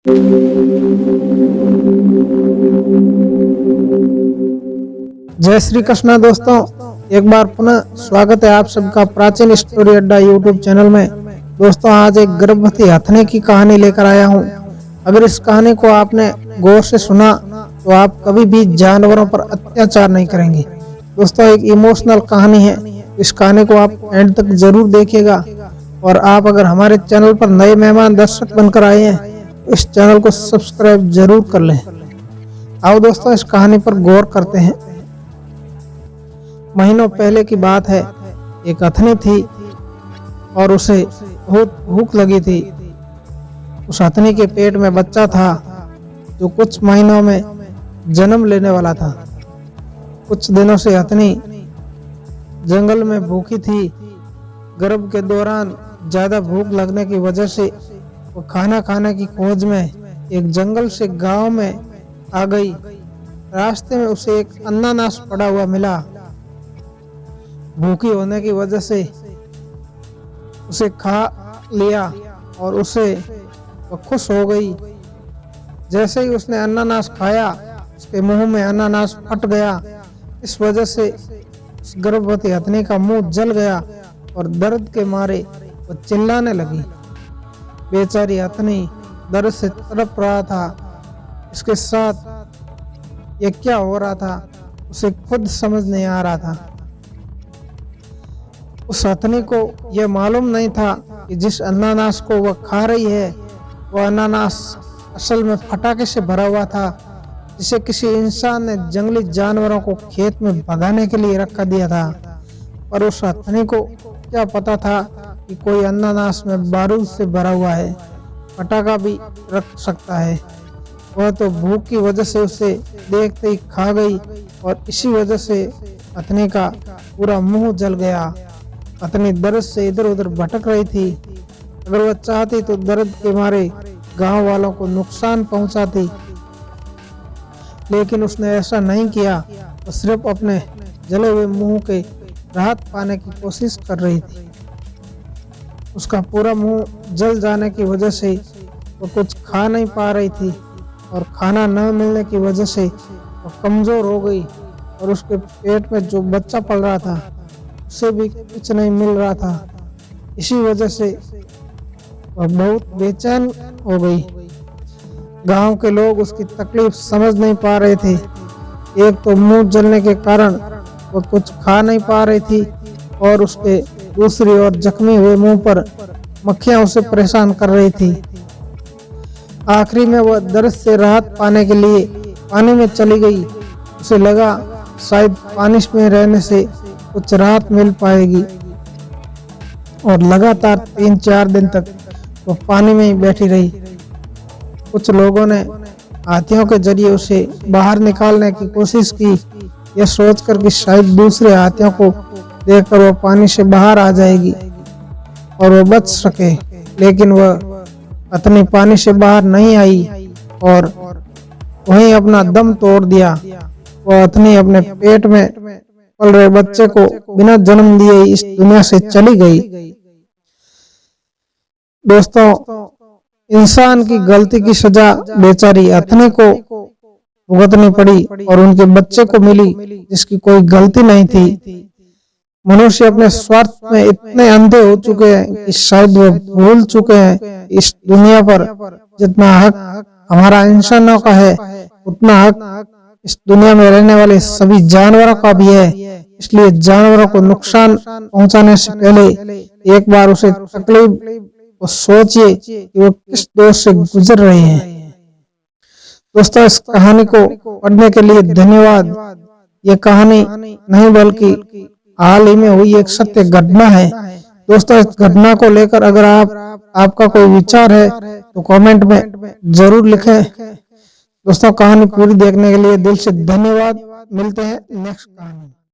जय श्री कृष्णा दोस्तों, एक बार पुनः स्वागत है आप सबका प्राचीन स्टोरी अड्डा यूट्यूब चैनल में। दोस्तों, आज एक गर्भवती हथनी की कहानी लेकर आया हूँ। अगर इस कहानी को आपने गौर से सुना तो आप कभी भी जानवरों पर अत्याचार नहीं करेंगे। दोस्तों, एक इमोशनल कहानी है। इस कहानी को आप एंड तक जरूर देखिएगा। और आप अगर हमारे चैनल पर नए मेहमान दर्शक बनकर आए हैं तो इस चैनल को सब्सक्राइब जरूर कर लें। आओ दोस्तों, इस कहानी पर गौर करते हैं। महीनों पहले की बात है। एक हथनी थी और उसे बहुत भूख लगी थी। उस हथनी के पेट में बच्चा था जो कुछ महीनों में जन्म लेने वाला था। कुछ दिनों से हथनी जंगल में भूखी थी। गर्भ के दौरान ज्यादा भूख लगने की वजह से वो खाना खाने की खोज में एक जंगल से गांव में आ गई। रास्ते में उसे एक अनानास पड़ा हुआ मिला। भूखी होने की वजह से उसे खा लिया और वो खुश हो गई। जैसे ही उसने अनानास खाया, उसके मुंह में अनानास फट गया। इस वजह से उस गर्भवती हथनी का मुंह जल गया और दर्द के मारे वो चिल्लाने लगी। बेचारी हथनी दर्द से तड़प रहा था। इसके साथ ये क्या हो रहा था उसे खुद समझ नहीं आ रहा था। उस हथनी को यह मालूम नहीं था कि जिस अनानास को वह खा रही है वह अनानास असल में फटाके से भरा हुआ था, जिसे किसी इंसान ने जंगली जानवरों को खेत में भगाने के लिए रखा दिया था। पर उस हथनी को क्या पता था कि कोई अनानास में बारूद से भरा हुआ है, पटाखा भी रख सकता है। वह तो भूख की वजह से उसे देखते ही खा गई और इसी वजह से हथनी का पूरा मुंह जल गया। हथनी दर्द से इधर उधर भटक रही थी। अगर वह चाहती तो दर्द के मारे गांव वालों को नुकसान पहुंचाती, लेकिन उसने ऐसा नहीं किया। वो सिर्फ अपने जले हुए मुंह के राहत पाने की कोशिश कर रही थी। उसका पूरा मुंह जल जाने की वजह से वो कुछ खा नहीं पा रही थी और खाना न मिलने की वजह से वो कमजोर हो गई और उसके पेट में जो बच्चा पल रहा था उसे भी कुछ नहीं मिल रहा था। इसी वजह से वह बहुत बेचैन हो गई। गांव के लोग उसकी तकलीफ समझ नहीं पा रहे थे। एक तो मुंह जलने के कारण वह कुछ खा नहीं पा रही थी और उसके दूसरी ओर जख्मी हुए मुंह पर मक्खियां उसे परेशान कर रही थी। आखिरी में वह दर्द से राहत पाने के लिए पानी में चली गई। उसे लगा शायद पानी में रहने से कुछ राहत मिल पाएगी और लगातार 3-4 दिन तक वो पानी में ही बैठी रही। कुछ लोगों ने हाथियों के जरिए उसे बाहर निकालने की कोशिश की, यह सोचकर कि शायद दूसरे हाथियों को देखकर वो पानी से बाहर आ जाएगी और वो बच सके। लेकिन वह हथनी पानी से बाहर नहीं आई और वहीं अपना दम तोड़ दिया। वह हथनी अपने पेट में पल रहे बच्चे को बिना जन्म दिए इस दुनिया से चली गई। दोस्तों, इंसान की गलती की सजा बेचारी हथनी को भुगतनी पड़ी और उनके बच्चे को मिली जिसकी कोई गलती नहीं थी। मनुष्य अपने स्वार्थ में इतने अंधे हो चुके हैं कि शायद वो भूल चुके हैं इस दुनिया पर जितना हक हमारा इंसानों का है उतना हक इस दुनिया में रहने वाले सभी जानवरों का भी है। इसलिए जानवरों को नुकसान पहुंचाने से पहले एक बार उसे तकलीफ को सोचिए कि वो किस दोष से गुजर रहे हैं। दोस्तों, इस कहानी को पढ़ने के लिए धन्यवाद। ये कहानी नहीं बल्कि हाल ही में हुई एक सत्य घटना है। दोस्तों, इस घटना को लेकर अगर आपका कोई विचार है तो कमेंट में जरूर लिखें। दोस्तों, कहानी पूरी देखने के लिए दिल से धन्यवाद। मिलते हैं नेक्स्ट कहानी।